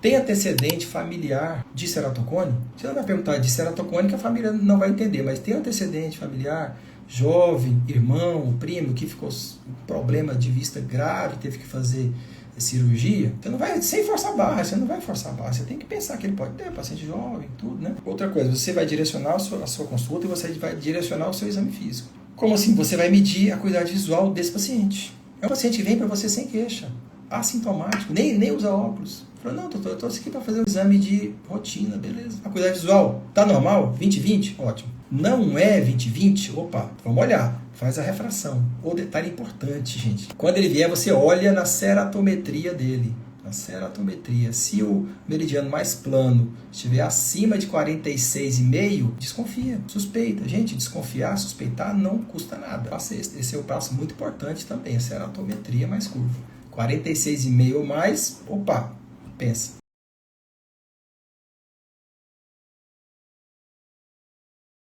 Tem antecedente familiar de ceratocone? Você não vai perguntar de ceratocone que a família não vai entender, mas tem antecedente familiar, jovem, irmão, primo, que ficou com problema de vista grave, teve que fazer cirurgia, você não vai, sem forçar a barra, você não vai forçar a barra, você tem que pensar que ele pode ter, paciente jovem, tudo, né? Outra coisa, você vai direcionar a sua consulta e você vai direcionar o seu exame físico. Como assim? Você vai medir a acuidade visual desse paciente. É um paciente que vem para você sem queixa, assintomático, nem usa óculos. Falou, não, doutor, eu tô aqui para fazer um exame de rotina, beleza. Acuidade visual, tá normal? 20/20? Ótimo. Não é 20/20? Opa, vamos olhar. Faz a refração. O detalhe importante, gente. Quando ele vier, você olha na ceratometria dele. Na ceratometria. Se o meridiano mais plano estiver acima de 46,5, desconfia, suspeita. Gente, desconfiar, suspeitar não custa nada. Esse é o passo muito importante também, a ceratometria mais curva. 46,5 ou mais, opa, pensa.